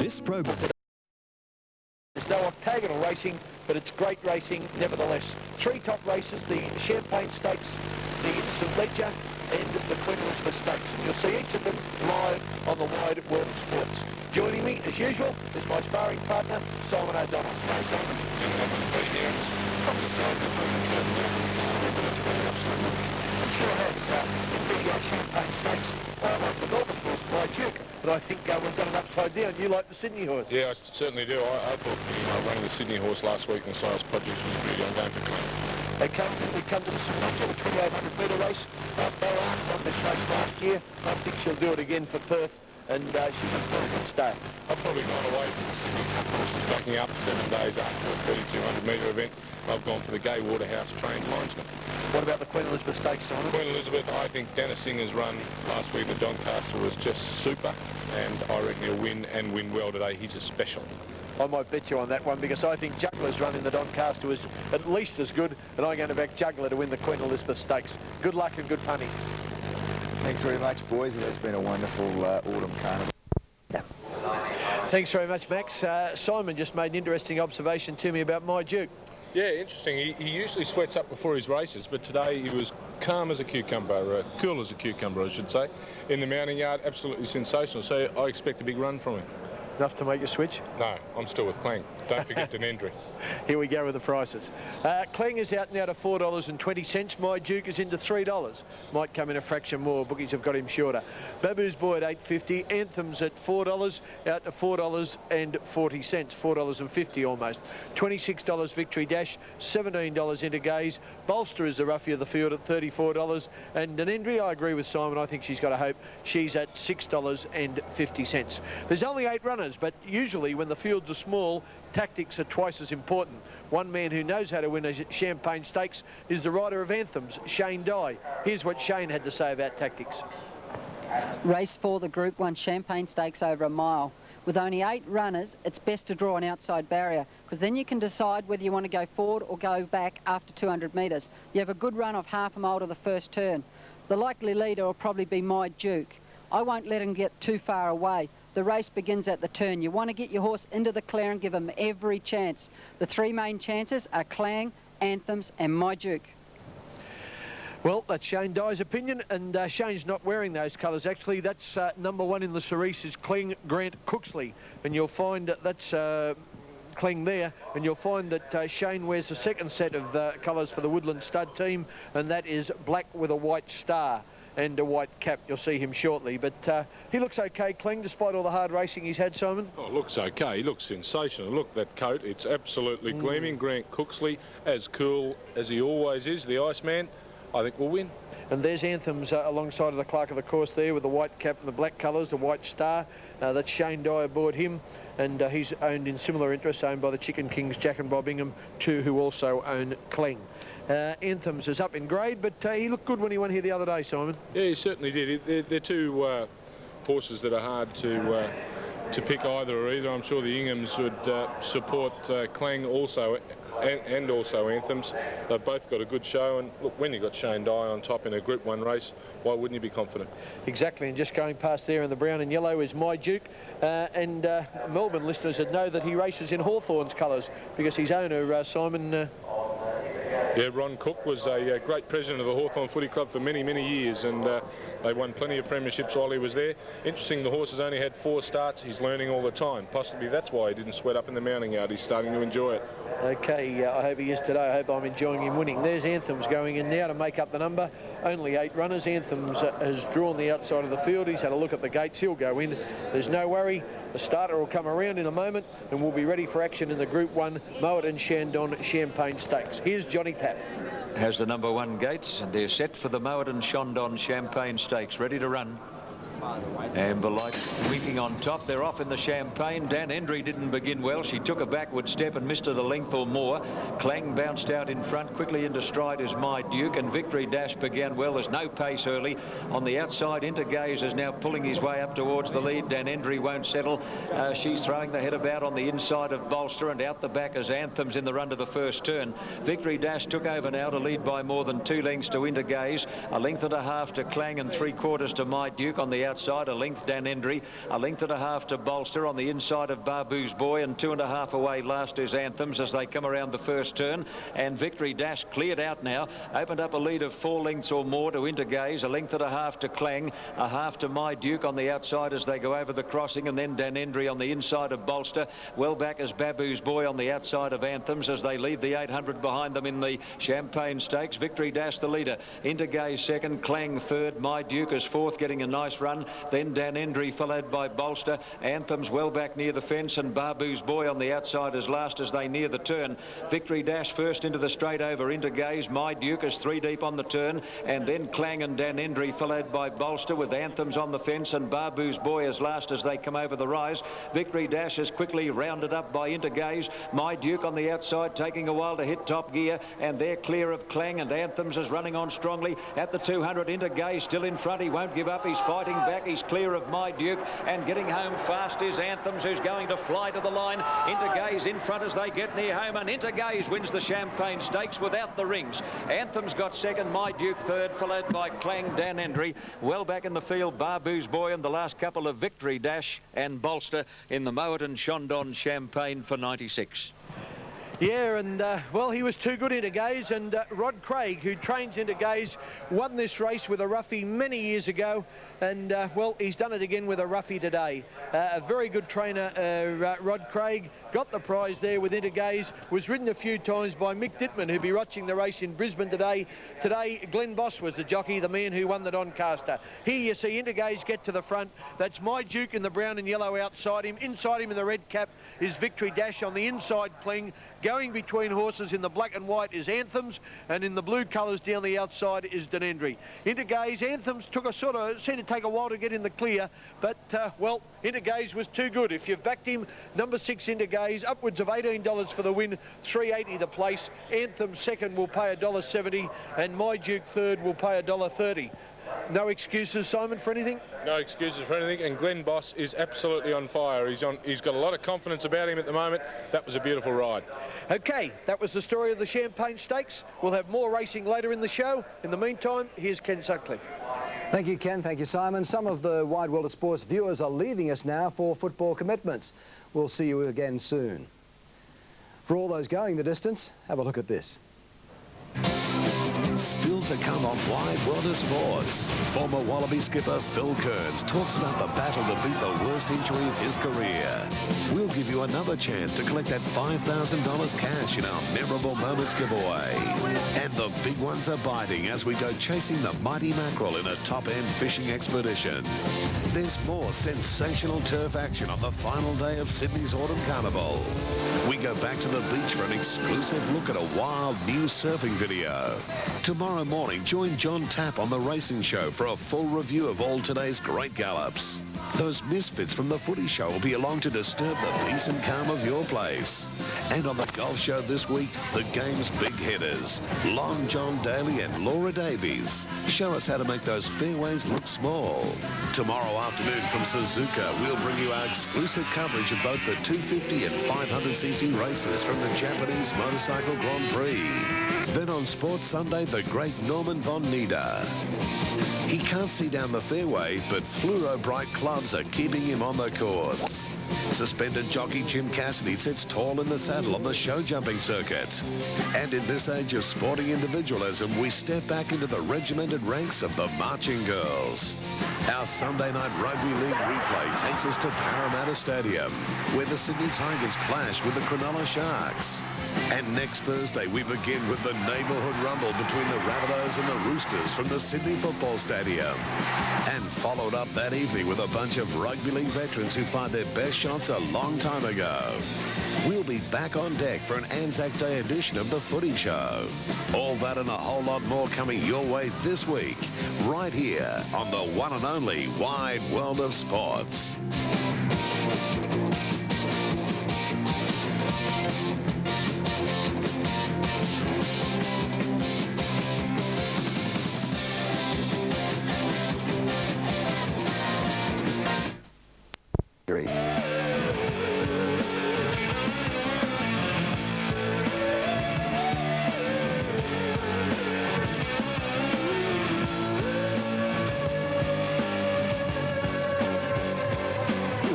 This program. There's no octagonal racing, but it's great racing nevertheless. Three top races, the Champagne Stakes, the St Leger and the Queen Elizabeth Stakes. And you'll see each of them live on the Wide World of Sports. Joining me, as usual, is my sparring partner, Simon O'Donnell. Hi, Simon. I'm sure has in the Champagne Stakes. I like the Melbourne horse, My Duke, but I think we've got it upside down. You like the Sydney horse? Yeah, I certainly do. I thought running the Sydney horse last week in the Science Project was pretty on game for Clem. We come to the St Leger, the 2800 metre race. Bella won this race last year. I think she'll do it again for Perth, and she's a very good start. I've probably gone away from the Sydney Cup horses backing up 7 days after a 3200 metre event. I've gone for the Gay Waterhouse trained linesman. What about the Queen Elizabeth Stakes, Simon? Queen Elizabeth, I think Dennis Singer's run last week at Doncaster was just super, and I reckon he'll win and win well today. He's a special. I might bet you on that one, because I think Juggler's run in the Doncaster was at least as good, and I'm going to back Juggler to win the Queen Elizabeth Stakes. Good luck and good punting. Thanks very much, boys. It has been a wonderful autumn carnival. Thanks very much, Max. Simon just made an interesting observation to me about My Duke. Yeah, interesting. He usually sweats up before his races, but today he was calm as a cucumber, cool as a cucumber, I should say, in the mounting yard. Absolutely sensational. So I expect a big run from him. Enough to make you switch? No, I'm still with Clang. Don't forget Denendry. Here we go with the prices. Clang is out now to $4.20. My Duke is into $3. Might come in a fraction more. Bookies have got him shorter. Babu's Boy at $8.50. Anthem's at $4, out to $4.40. $4.50 almost. $26 Victory Dash. $17 into Gaze. Bolster is the roughie of the field at $34. And Denendry, I agree with Simon. I think she's got a hope. She's at $6.50. There's only 8 runners, but usually when the fields are small, tactics are twice as important. One man who knows how to win a Champagne Stakes is the rider of Anthems, Shane Dye. Here's what Shane had to say about tactics. Race 4, the Group 1 Champagne Stakes over a mile. With only 8 runners, it's best to draw an outside barrier, because then you can decide whether you want to go forward or go back after 200 metres. You have a good run of half a mile to the first turn. The likely leader will probably be My Duke. I won't let him get too far away. The race begins at the turn. You want to get your horse into the clear and give him every chance. The 3 main chances are Clang, Anthems and My Duke. Well, that's Shane Dye's opinion, and Shane's not wearing those colours. Actually, that's number 1 in the Cerise is Cling Grant Cooksley, and you'll find that's Cling there, and you'll find that Shane wears the second set of colours for the Woodland Stud team, and that is black with a white star and a white cap. You'll see him shortly, but he looks okay, Cling, despite all the hard racing he's had, Simon. Oh, looks okay. He looks sensational. Look, that coat, it's absolutely gleaming. Grant Cooksley, as cool as he always is, the Iceman, I think will win. And there's Anthems alongside of the clerk of the course there with the white cap and the black colours, the white star. That's Shane Dye aboard him, and he's owned in similar interests, owned by the Chicken Kings, Jack and Bob Ingham, 2 who also own Cling. Anthems is up in grade, but he looked good when he won here the other day, Simon. Yeah, he certainly did. They're 2 horses that are hard to pick either or either. I'm sure the Inghams would support Clang also, and also Anthems. They've both got a good show, and look, when you've got Shane Dye on top in a Group 1 race, why wouldn't you be confident? Exactly, and just going past there in the brown and yellow is My Duke, and Melbourne listeners would know that he races in Hawthorn's colours, because his owner, Simon... Yeah, Ron Cook was a great president of the Hawthorn Footy Club for many, many years, and they won plenty of premierships while he was there. Interesting, the horse has only had 4 starts. He's learning all the time. Possibly that's why he didn't sweat up in the mounting yard. He's starting to enjoy it. Okay, I hope he is today. I hope I'm enjoying him winning. There's Anthems going in now to make up the number. Only 8 runners. Anthems has drawn the outside of the field. He's had a look at the gates. He'll go in. There's no worry. The starter will come around in a moment, and we'll be ready for action in the Group 1 Moet and Chandon Champagne Stakes. Here's Johnny Tapp. Has the number 1 gates, and they're set for the Moet and Chandon Champagne Stakes, ready to run. Amber Light winking on top. They're off in the Champagne. Denendry didn't begin well. She took a backward step and missed it a length or more. Clang bounced out in front. Quickly into stride is My Duke, and Victory Dash began well. There's no pace early. On the outside, Into Gaze is now pulling his way up towards the lead. Denendry won't settle. She's throwing the head about on the inside of Bolster, and out the back as Anthems in the run to the first turn. Victory Dash took over now to lead by more than 2 lengths to Into Gaze. A length and a half to Clang and 3/4 to My Duke. On the outside, outside. A length Dan Endry, a length and a half to Bolster on the inside of Babu's Boy, and 2.5 away last is Anthems as they come around the first turn. And Victory Dash cleared out now, opened up a lead of 4 lengths or more to Intergaze, a length and a half to Clang, a half to My Duke on the outside as they go over the crossing, and then Dan Endry on the inside of Bolster. Well back as Babu's Boy on the outside of Anthems as they leave the 800 behind them in the Champagne Stakes. Victory Dash the leader, Intergaze second, Clang third, My Duke is fourth, getting a nice run. Then Dan Endry followed by Bolster. Anthems well back near the fence, and Babu's Boy on the outside as last as they near the turn. Victory Dash first into the straight over Intergaze. My Duke is 3 deep on the turn, and then Clang and Dan Endry followed by Bolster with Anthems on the fence, and Babu's Boy as last as they come over the rise. Victory Dash is quickly rounded up by Intergaze. My Duke on the outside taking a while to hit top gear, and they're clear of Clang, and Anthems is running on strongly at the 200. Intergaze still in front. He won't give up. He's fighting back. He's clear of My Duke, and getting home fast is Anthems, who's going to fly to the line. Intergaze in front as they get near home, and Intergaze wins the Champagne Stakes without the rings. Anthems got second, My Duke third, followed by Clang, Dan Endry. Well back in the field, Babu's Boy, and the last couple of Victory Dash and Bolster in the Mowatt Chandon Champagne for 96. Yeah, and well, he was too good Intergaze, and Rod Craig, who trains Intergaze, won this race with a roughie many years ago, and well, he's done it again with a roughie today. A very good trainer, Rod Craig, got the prize there with Intergaze, was ridden a few times by Mick Dittman, who'll be watching the race in Brisbane today. Today, Glenn Boss was the jockey, the man who won the Doncaster. Here you see Intergaze get to the front. That's My Duke in the brown and yellow outside him. Inside him in the red cap is Victory Dash. On the inside, Cling. Going between horses in the black and white is Anthems, and in the blue colours down the outside is Dan Endry. Intergaze, Anthems took a seemed to take a while to get in the clear, but well, Intergaze was too good. If you've backed him, number 6 Intergaze, upwards of $18 for the win, $3.80 the place. Anthems second will pay $1.70, and My Duke third will pay $1.30. No excuses, Simon, for anything? No excuses for anything, and Glenn Boss is absolutely on fire. He's got a lot of confidence about him at the moment. That was a beautiful ride. Okay, that was the story of the Champagne Stakes. We'll have more racing later in the show. In the meantime, here's Ken Sutcliffe. Thank you, Ken. Thank you, Simon. Some of the Wide World of Sports viewers are leaving us now for football commitments. We'll see you again soon. For all those going the distance, have a look at this. Still to come on Wide World of Sports. Former Wallaby skipper Phil Kearns talks about the battle to beat the worst injury of his career. We'll give you another chance to collect that $5,000 cash in our Memorable Moments giveaway. And the big ones are biting as we go chasing the mighty mackerel in a top-end fishing expedition. There's more sensational turf action on the final day of Sydney's Autumn Carnival. We go back to the beach for an exclusive look at a wild new surfing video. Tomorrow morning, join John Tapp on The Racing Show for a full review of all today's great gallops. Those misfits from the Footy Show will be along to disturb the peace and calm of your place. And on the Golf Show this week, the game's big hitters, Long John Daly and Laura Davies, show us how to make those fairways look small. Tomorrow afternoon from Suzuka, we'll bring you our exclusive coverage of both the 250 and 500cc races from the Japanese Motorcycle Grand Prix. Then on Sports Sunday, the great Norman von Nieder. He can't see down the fairway, but fluoro-bright clubs are keeping him on the course. Suspended jockey Jim Cassidy sits tall in the saddle on the show jumping circuit. And in this age of sporting individualism, we step back into the regimented ranks of the marching girls. Our Sunday night rugby league replay takes us to Parramatta Stadium, where the Sydney Tigers clash with the Cronulla Sharks. And next Thursday, we begin with the neighbourhood rumble between the Rabbitohs and the Roosters from the Sydney Football Stadium. And followed up that evening with a bunch of rugby league veterans who fired their best shots a long time ago. We'll be back on deck for an Anzac Day edition of The Footy Show. All that and a whole lot more coming your way this week, right here on the one and only Wide World of Sports.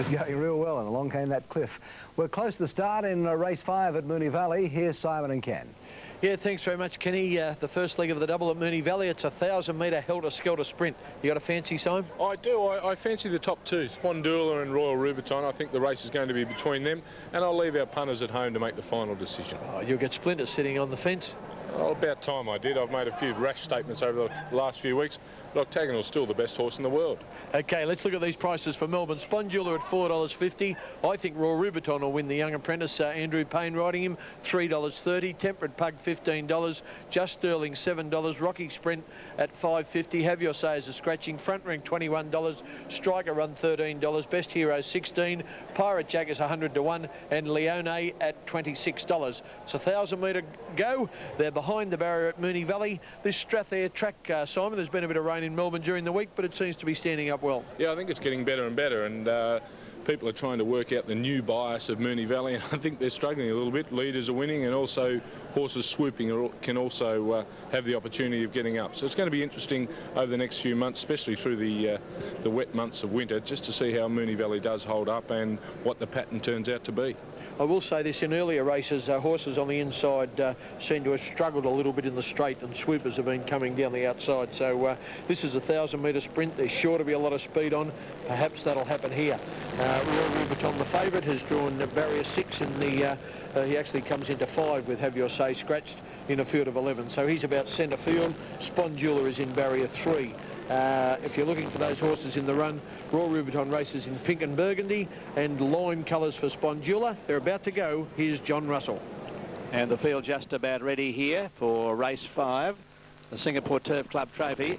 was going real well, and along came that cliff. We're close to the start in race 5 at Moonee Valley. Here's Simon and Ken. Yeah, thanks very much, Kenny. The first leg of the double at Moonee Valley. It's a 1,000-metre helter-skelter sprint. You got a fancy, Simon? I do. I fancy the top two, Spondula and Royal Rubiton. I think the race is going to be between them, and I'll leave our punters at home to make the final decision. Oh, you'll get Splinter sitting on the fence. Well, about time I did. I've made a few rash statements over the last few weeks, but Octagonal's still the best horse in the world. OK, let's look at these prices for Melbourne. Spondula at $4.50. I think Royal Rubiton will win. The young apprentice, Andrew Payne, riding him, $3.30. Temperate Pug, $15. Just Sterling, $7. Rocky Sprint at $5.50. Have Your Say as a scratching. Front Ring, $21. Striker Run, $13. Best Hero, $16. Pirate Jack is 100 to 1. And Leone at $26. It's a 1,000-metre go. They're behind the barrier at Moonee Valley. This Strathair track, Simon, there's been a bit of rain in Melbourne during the week, but it seems to be standing up well. Yeah, I think it's getting better and better, and people are trying to work out the new bias of Moonee Valley, and I think they're struggling a little bit. Leaders are winning, and also horses swooping can also have the opportunity of getting up. So it's going to be interesting over the next few months, especially through the wet months of winter, just to see how Moonee Valley does hold up and what the pattern turns out to be. I will say this, in earlier races, horses on the inside seem to have struggled a little bit in the straight, and swoopers have been coming down the outside. So this is a 1,000-metre sprint. There's sure to be a lot of speed on. Perhaps that'll happen here. Royal Rubiton, the favourite, has drawn barrier 6 in the... he actually comes into 5 with Have Your Say scratched in a field of 11. So he's about centre field. Spondula is in barrier 3. If you're looking for those horses in the run, Royal Rubiton races in pink and burgundy and lime colours for Spondula. They're about to go. Here's John Russell. And the field just about ready here for race 5, the Singapore Turf Club Trophy.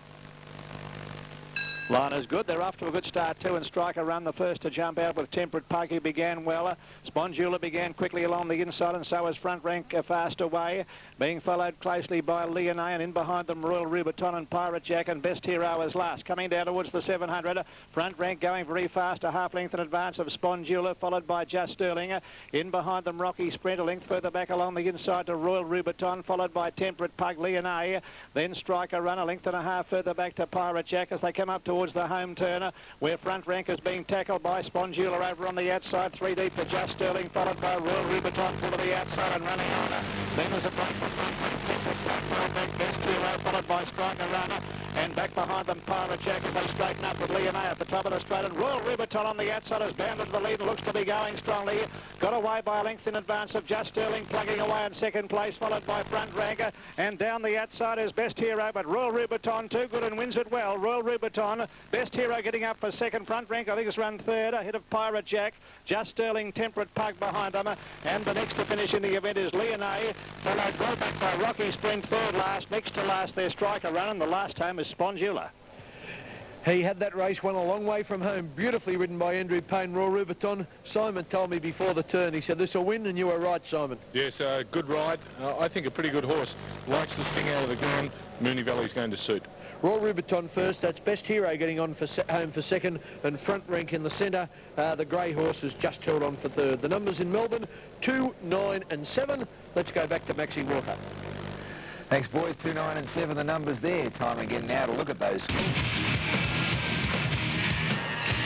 Line is good. They're off to a good start too, and Striker Run the first to jump out with Temperate Pug, who began well. Spondula began quickly along the inside, and so is Front Rank fast away, being followed closely by Leone, and in behind them Royal Rubiton and Pirate Jack, and Best Hero is last. Coming down towards the 700, Front Rank going very fast, a half length in advance of Spondula, followed by Just Sterling. In behind them Rocky Sprint, a length further back along the inside to Royal Rubiton, followed by Temperate Pug, Leone. Then Striker Run, a length and a half further back to Pirate Jack as they come up towards the home turner, where Front Rank is being tackled by Spondula over on the outside, 3 deep to Just Sterling, followed by Royal Rubiton full to the outside and running on. Then there's a break for Front Rank, Best Hero, followed by Striker Runner, and back behind them Pirate Jack as they straighten up with Leone at the top of the straight, and Royal Rubiton on the outside has bounded to the lead and looks to be going strongly. Got away by a length in advance of Just Sterling, plugging away in second place, followed by Front Rank, and down the outside is Best Hero, but Royal Rubiton too good and wins it well. Royal Rubiton, Best Hero getting up for second. Front Rank, I think, has run third ahead of Pirate Jack. Just Sterling, Temperate Pug behind them, and the next to finish in the event is Leone, followed well back by Rocky Sprint, third last. Next to last their Striker Run, and the last home is Spondula. He had that race won a long way from home, beautifully ridden by Andrew Payne, Royal Rubiton. Simon told me before the turn, he said this will win, and you were right, Simon. Yes, good ride. I think a pretty good horse. Likes to sting out of the ground. Moonee Valley's going to suit. Royal Rubiton first, that's Best Hero getting on for home for second, and Front Rank in the centre. The grey horse has just held on for third. The numbers in Melbourne, 2, 9 and 7. Let's go back to Maxie Walker. Thanks, boys. 2, 9 and 7, the numbers there. Time again now to look at those.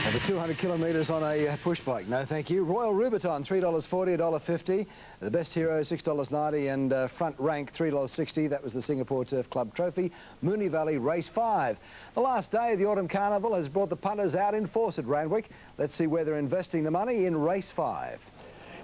Over 200 kilometres on a push bike. No, thank you. Royal Rubiton, $3.40, $1.50. The Best Hero, $6.90, and Front Rank, $3.60. That was the Singapore Turf Club Trophy. Moonee Valley, race 5. The last day of the Autumn Carnival has brought the punters out in force at Randwick. Let's see where they're investing the money in race 5.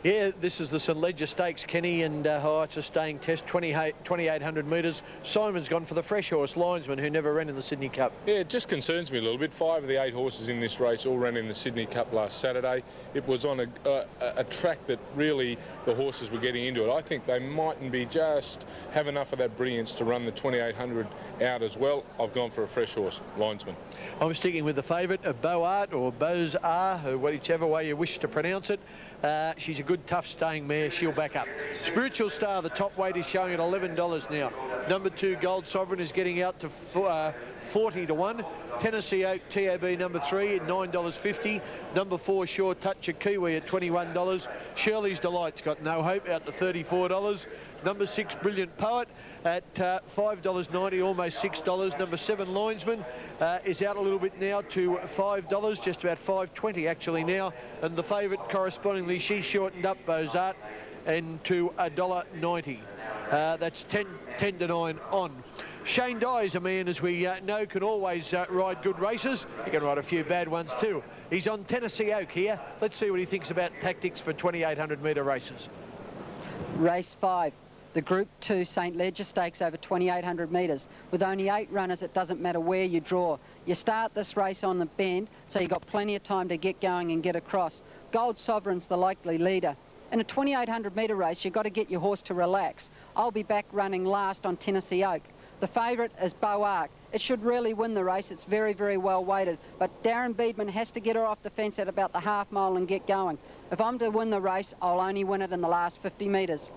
Yeah, this is the St Leger Stakes, Kenny, and it's a staying test, 2,800 metres. Simon's gone for the fresh horse, Linesman, who never ran in the Sydney Cup. Yeah, it just concerns me a little bit. 5 of the 8 horses in this race all ran in the Sydney Cup last Saturday. It was on a track that really the horses were getting into it. I think they mightn't be just have enough of that brilliance to run the 2,800 out as well. I've gone for a fresh horse, Linesman. I'm sticking with the favourite, Boart or Bozart, whichever way you wish to pronounce it. She's a good, tough staying mare. She'll back up. Spiritual Star, the top weight, is showing at $11 now. Number 2, Gold Sovereign, is getting out to 40 to 1. Tennessee Oak TAB number 3 at $9.50. Number 4 Sure Touch of Kiwi at $21. Shirley's Delight's got no hope out to $34. Number 6 Brilliant Poet at $5.90, almost $6. Number 7 Linesman is out a little bit now to $5, just about $5.20 actually now. And the favourite correspondingly, she's shortened up Bozart and to $1.90. That's 10 to 9 on. Shane Dye is a man, as we know, can always ride good races. He can ride a few bad ones too. He's on Tennessee Oak here. Let's see what he thinks about tactics for 2,800 metre races. Race 5. The Group 2 St Leger Stakes over 2,800 metres. With only 8 runners, it doesn't matter where you draw. You start this race on the bend, so you've got plenty of time to get going and get across. Gold Sovereign's the likely leader. In a 2,800 metre race, you've got to get your horse to relax. I'll be back running last on Tennessee Oak. The favourite is Beau Arc. It should really win the race. It's very, very well weighted. But Darren Beedman has to get her off the fence at about the half mile and get going. If I'm to win the race, I'll only win it in the last 50 metres.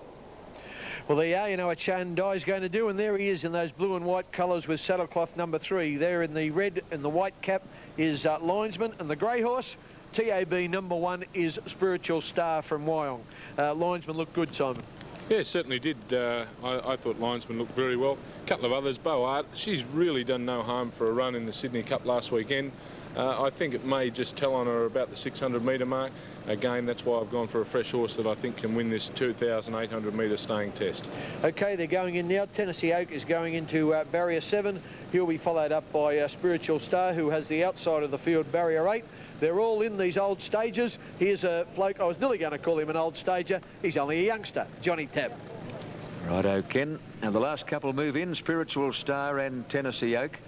Well, there you are. You know what Shane Dye's going to do, and there he is in those blue and white colours with saddlecloth number 3. There in the red and the white cap is Linesman, and the grey horse, TAB number 1, is Spiritual Star from Wyong. Linesman looked good, Simon. Yeah, certainly did. I thought Linesman looked very well. A couple of others. Beau Arc, she's really done no harm for a run in the Sydney Cup last weekend. I think it may just tell on her about the 600 metre mark. Again, that's why I've gone for a fresh horse that I think can win this 2,800 metre staying test. OK, they're going in now. Tennessee Oak is going into barrier 7. He'll be followed up by Spiritual Star, who has the outside of the field, barrier 8. They're all in these old stages. Here's a bloke, I was nearly going to call him an old stager. He's only a youngster, Johnny Tabb. Righto, Ken. And the last couple move in, Spiritual Star and Tennessee Oak.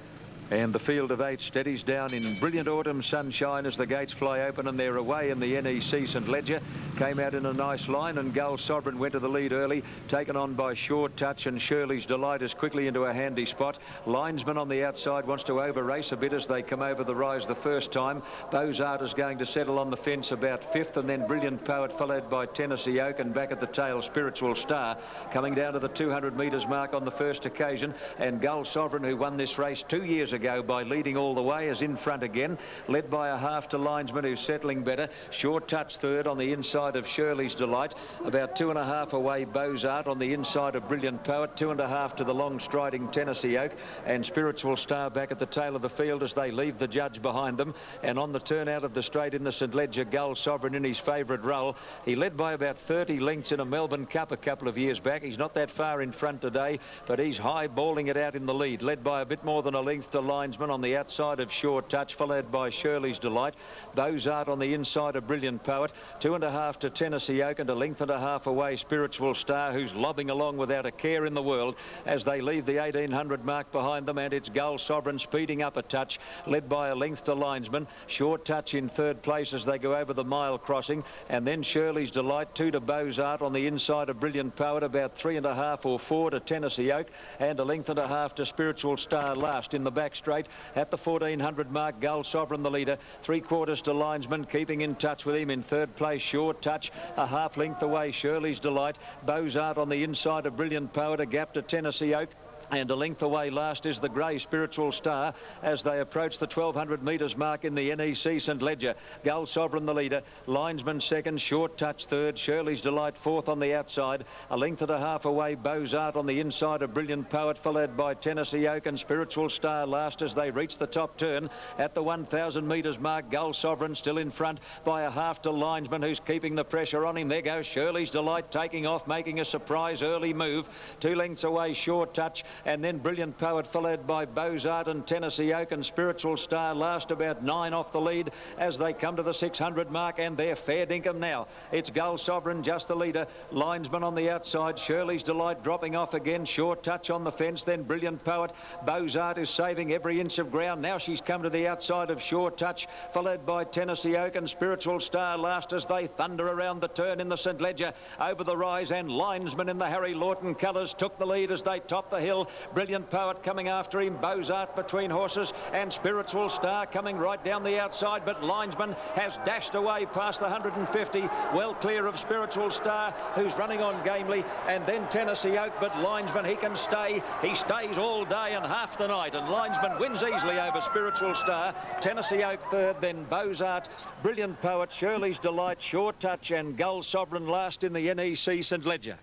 And the field of 8 steadies down in brilliant autumn sunshine as the gates fly open, and they're away in the NEC St Leger. Came out in a nice line, and Gold Sovereign went to the lead early, taken on by Sure Touch, and Shirley's Delight is quickly into a handy spot. Linesman on the outside wants to over-race a bit as they come over the rise the first time. Beau Arc is going to settle on the fence about 5th, and then Brilliant Poet followed by Tennessee Oak, and back at the tail Spiritual Star coming down to the 200 metres mark on the first occasion. And Gold Sovereign, who won this race 2 years ago by leading all the way, is in front again, led by a half to Linesman, who's settling better. Sure Touch third on the inside of Shirley's Delight. About 2.5 away Beau Arc on the inside of Brilliant Poet. 2.5 to the long striding Tennessee Oak, and Spiritual Star back at the tail of the field as they leave the judge behind them. And on the turn out of the straight in the St Leger, Gold Sovereign in his favourite role. He led by about 30 lengths in a Melbourne Cup a couple of years back. He's not that far in front today, but he's high balling it out in the lead, led by a bit more than a length to Linesman on the outside of Sure Touch, followed by Shirley's Delight. Beau Arc on the inside of Brilliant Poet. 2.5 to Tennessee Oak, and a length and a half away Spiritual Star, who's lobbing along without a care in the world as they leave the 1,800 mark behind them. And it's Gold Sovereign speeding up a touch, led by a length to Linesman. Sure Touch in third place as they go over the mile crossing, and then Shirley's Delight. 2 to Beau Arc on the inside of Brilliant Poet, about 3.5 or 4 to Tennessee Oak, and a length and a half to Spiritual Star last in the back straight. At the 1,400 mark, Gold Sovereign the leader, 3/4 to Linesman, keeping in touch with him in third place. Sure Touch a half length away, Shirley's Delight. Beau Arc on the inside of Brilliant Poet, a gap to Tennessee Oak. And a length away last is the grey Spiritual Star as they approach the 1,200 metres mark in the NEC St Leger. Gold Sovereign the leader, Linesman second, Short Touch third, Shirley's Delight fourth on the outside. A length and a half away, Beau Arc on the inside of Brilliant Poet, followed by Tennessee Oak and Spiritual Star last as they reach the top turn. At the 1,000 metres mark, Gold Sovereign still in front by a half to Linesman, who's keeping the pressure on him. There goes Shirley's Delight taking off, making a surprise early move. 2 lengths away, Short Touch, and then Brilliant Poet followed by Beau Arc and Tennessee Oak, and Spiritual Star last, about 9 off the lead as they come to the 600 mark, and they're fair dinkum now. It's Gold Sovereign just the leader, Linesman on the outside, Shirley's Delight dropping off again, Short Touch on the fence, then Brilliant Poet. Beau Arc is saving every inch of ground. Now she's come to the outside of Short Touch, followed by Tennessee Oak and Spiritual Star last as they thunder around the turn in the St Leger over the rise, and Linesman in the Harry Lawton colours took the lead as they top the hill. Brilliant Poet coming after him. Bozart between horses, and Spiritual Star coming right down the outside, but Linesman has dashed away past the 150, well clear of Spiritual Star, who's running on gamely, and then Tennessee Oak, but Linesman, he can stay. He stays all day and half the night, and Linesman wins easily over Spiritual Star. Tennessee Oak third, then Bozart, Brilliant Poet, Shirley's Delight, Sure Touch, and Gull Sovereign last in the NEC St Ledger.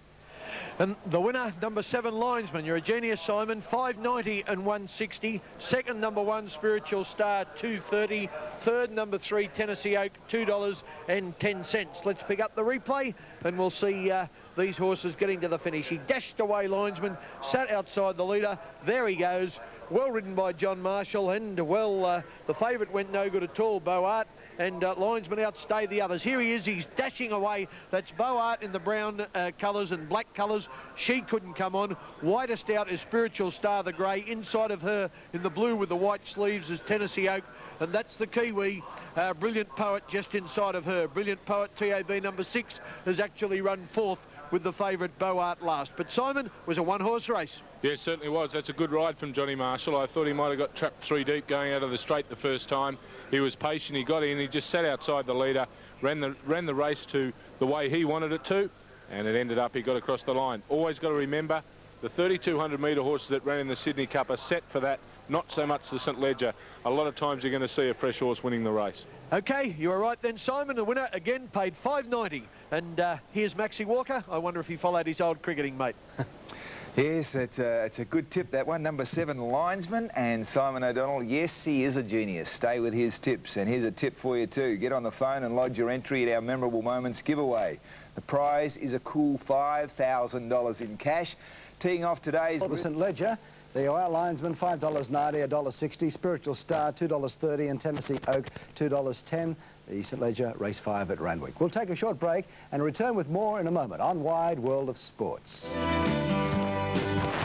And the winner, number 7, Linesman. You're a genius, Simon. 5.90 and 1.60. Second, number 1, Spiritual Star, 2.30. Third, number 3, Tennessee Oak, $2.10. Let's pick up the replay and we'll see these horses getting to the finish. He dashed away, Linesman, sat outside the leader. There he goes. Well ridden by John Marshall, and well, the favourite went no good at all, Boart. And Linesman outstayed the others. Here he is, he's dashing away. That's Boart in the brown colours and black colours. She couldn't come on. Widest out is Spiritual Star, the grey. Inside of her in the blue with the white sleeves is Tennessee Oak. And that's the Kiwi. Brilliant Poet just inside of her. Brilliant Poet, TAB number 6, has actually run fourth with the favourite Boart last. But Simon, was a one-horse race. Yeah, it certainly was. That's a good ride from Johnny Marshall. I thought he might have got trapped 3 deep going out of the straight the first time. He was patient, he got in, he just sat outside the leader, ran the race to the way he wanted it to, and it ended up he got across the line. Always got to remember, the 3,200 metre horses that ran in the Sydney Cup are set for that, not so much the St Ledger. A lot of times you're going to see a fresh horse winning the race. Okay, you were right then, Simon. The winner again paid $5.90. And here's Maxie Walker. I wonder if he followed his old cricketing mate. Yes, it's a good tip, that one. Number 7, Linesman, and Simon O'Donnell. Yes, he is a genius. Stay with his tips. And here's a tip for you too. Get on the phone and lodge your entry at our Memorable Moments giveaway. The prize is a cool $5,000 in cash. Teeing off today's... The St Ledger, the Owl Linesman, $5.90, $1.60. Spiritual Star, $2.30, and Tennessee Oak, $2.10. The St Ledger, race 5 at Randwick. We'll take a short break and return with more in a moment on Wide World of Sports.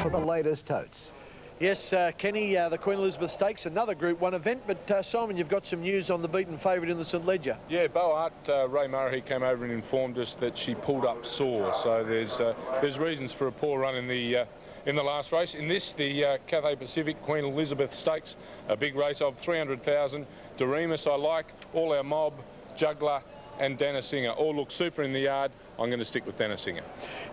For the latest totes. Yes, Kenny, the Queen Elizabeth Stakes, another Group 1 event, but Simon, you've got some news on the beaten favourite in the St Ledger. Yeah, Boart, Ray Murray came over and informed us that she pulled up sore, so there's reasons for a poor run in the last race. In this, the Cathay Pacific Queen Elizabeth Stakes, a big race of 300,000. Doremus, I like. All Our Mob, Juggler, and Dana Singer all look super in the yard. I'm going to stick with Dana Singer.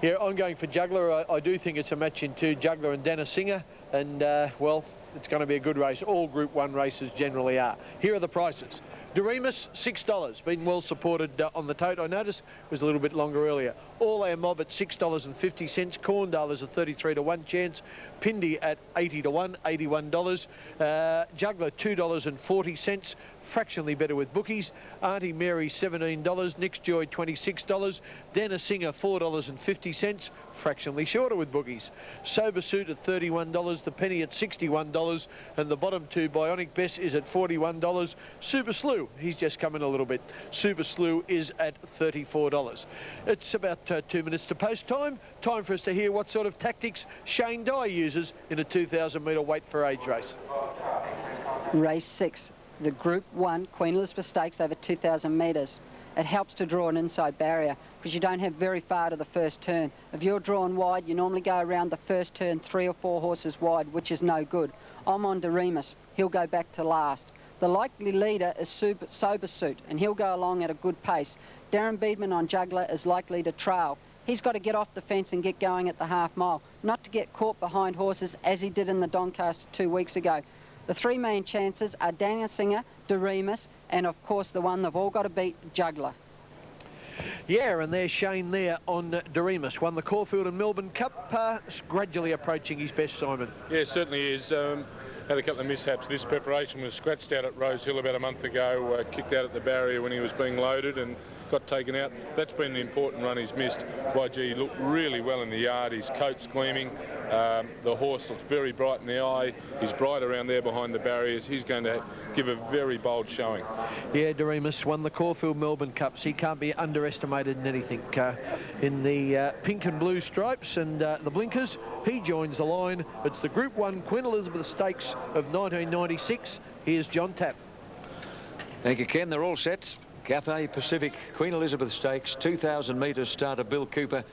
Yeah, I'm going for Juggler. I do think it's a match in 2, Juggler and Dana Singer, and well, it's going to be a good race. All Group 1 races generally are. Here are the prices. Doremus, $6, been well supported on the tote. I noticed it was a little bit longer earlier. All Our Mob at $6.50. Corndale is a 33 to 1 chance. Pindy at 80 to 1, $81. Juggler, $2.40. Fractionally better with bookies. Auntie Mary, $17. Nick's Joy, $26. Dana Singer, $4.50. Fractionally shorter with bookies. Sober Suit at $31. The Penny at $61. And the bottom 2, Bionic Bess, is at $41. Super Slew, he's just come in a little bit. Super Slew is at $34. It's about 2 minutes to post time. Time for us to hear what sort of tactics Shane Dye uses in a 2,000 metre weight for age race. Race 6. The Group 1 Queen Elizabeth Stakes over 2,000 metres. It helps to draw an inside barrier because you don't have very far to the first turn. If you're drawn wide, you normally go around the first turn 3 or 4 horses wide, which is no good. I'm on Doremus. He'll go back to last. The likely leader is Sober Suit, and he'll go along at a good pace. Darren Beedman on Juggler is likely to trail. He's got to get off the fence and get going at the half mile, not to get caught behind horses as he did in the Doncaster 2 weeks ago. The 3 main chances are Dana Singer, Doremus, and of course the one they've all got to beat, Juggler. Yeah, and there's Shane there on Doremus. Won the Caulfield and Melbourne Cup, gradually approaching his best, Simon. Yeah, certainly is. Had a couple of mishaps. This preparation was scratched out at Rose Hill about a month ago, kicked out at the barrier when he was being loaded and got taken out. That's been an important run he's missed. YG looked really well in the yard. His coat's gleaming. The horse looks very bright in the eye. He's bright around there behind the barriers. He's going to give a very bold showing. Yeah, Doremus won the Caulfield Melbourne Cups. He can't be underestimated in anything. In the pink and blue stripes and the blinkers, he joins the line. It's the Group 1 Queen Elizabeth Stakes of 1996. Here's John Tapp. Thank you, Ken. They're all set. Cathay Pacific Queen Elizabeth Stakes, 2,000 metres starter Bill Cooper.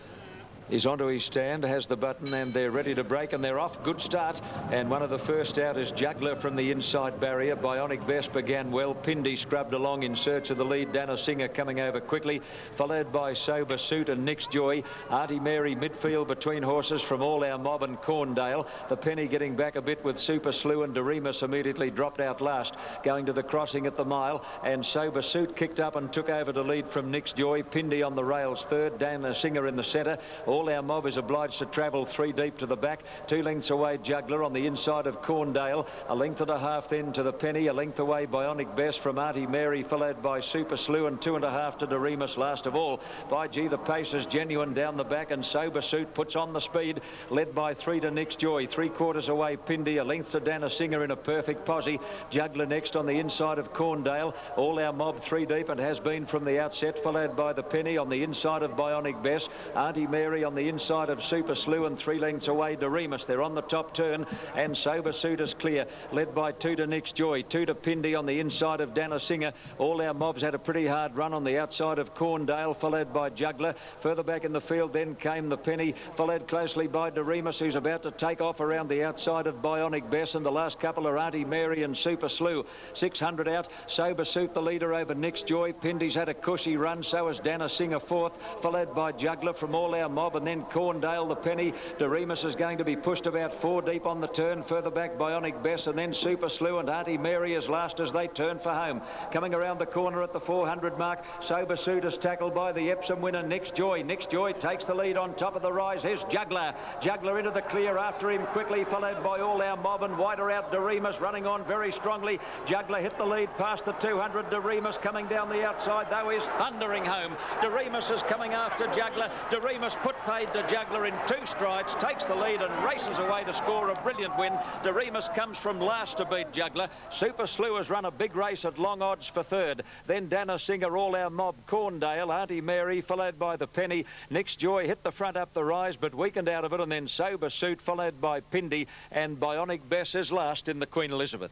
is onto his stand, has the button, and they're ready to break, and they're off. Good start, and one of the first out is Juggler from the inside barrier. Bionic Best began well. Pindy scrubbed along in search of the lead. Dana Singer coming over quickly, followed by Sober Suit and Nick's Joy. Auntie Mary midfield between horses from All Our Mob and Corndale. The Penny getting back a bit with Super Slew, and Doremus immediately dropped out last, going to the crossing at the mile, and Sober Suit kicked up and took over to lead from Nick's Joy. Pindy on the rails third, Dana Singer in the centre. All Our Mob is obliged to travel 3 deep to the back. 2 lengths away Juggler on the inside of Corndale. A length and a half then to the Penny. A length away Bionic Best from Auntie Mary, followed by Super Slew, and 2.5 to Doremus last of all. By G, the pace is genuine down the back, and Sober Suit puts on the speed, led by 3 to Nick's Joy. 3/4 away Pindy. A length to Dana Singer in a perfect posse. Juggler next on the inside of Corndale. All Our Mob 3 deep and has been from the outset, followed by the Penny on the inside of Bionic Best. Auntie Mary on the inside of Super Slew, and 3 lengths away Doremus. They're on the top turn, and Sober Suit is clear, led by 2 to Nick's Joy. 2 to Pindy on the inside of Dana Singer. All Our Mob's had a pretty hard run on the outside of Corndale, followed by Juggler. Further back in the field then came the Penny, followed closely by Doremus, who's about to take off around the outside of Bionic Best, and the last couple are Auntie Mary and Super Slew. 600 out. Sober Suit the leader over Nick's Joy. Pindy's had a cushy run, so has Dana Singer fourth, followed by Juggler from All Our Mob, and then Corndale, the Penny. Doremus is going to be pushed about 4 deep on the turn. Further back Bionic Best, and then Super Slew and Auntie Mary as last as they turn for home. Coming around the corner at the 400 mark, Sober Suit is tackled by the Epsom winner Nick's Joy. Nick's Joy takes the lead on top of the rise. Here's Juggler. Juggler into the clear after him quickly, followed by All Our Mob, and wider out Doremus running on very strongly. Juggler hit the lead past the 200. Doremus coming down the outside though is thundering home. Doremus is coming after Juggler. Doremus put paid to Juggler in 2 strides, takes the lead and races away to score a brilliant win. Doremus comes from last to beat Juggler. Super Slew has run a big race at long odds for third. Then Dana Singer, All Our Mob, Corndale, Auntie Mary, followed by the Penny. Nick's Joy hit the front up the rise, but weakened out of it, and then Sober Suit, followed by Pindy, and Bionic Best is last in the Queen Elizabeth.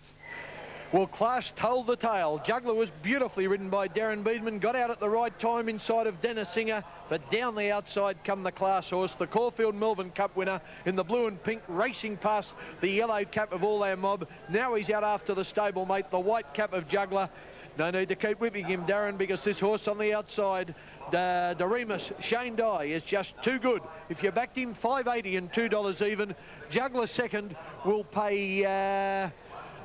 Well, class told the tale. Juggler was beautifully ridden by Darren Beedman, got out at the right time inside of Dana Singer, but down the outside come the class horse, the Caulfield Melbourne Cup winner in the blue and pink, racing past the yellow cap of All Our Mob. Now he's out after the stablemate, the white cap of Juggler. No need to keep whipping him, Darren, because this horse on the outside, Doremus, Shane Dye, is just too good. If you backed him, $5.80 and $2 even. Juggler second will pay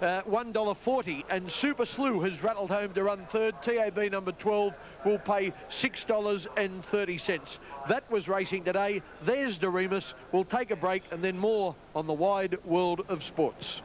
$1.40, and Super Slew has rattled home to run third. TAB number 12 will pay $6.30. That was racing today. There's Doremus. We'll take a break and then more on the wide world of sports.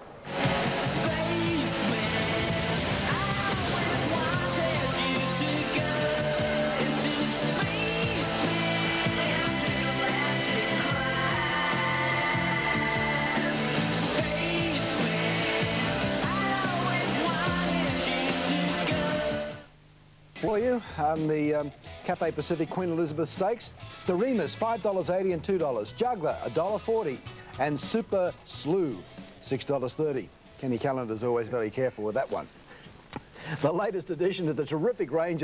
For you on the Cathay Pacific Queen Elizabeth Stakes, Doremus $5.80 and $2, Juggler $1.40, and Super Slew $6.30. Kenny Callender's always very careful with that one. The latest addition to the terrific range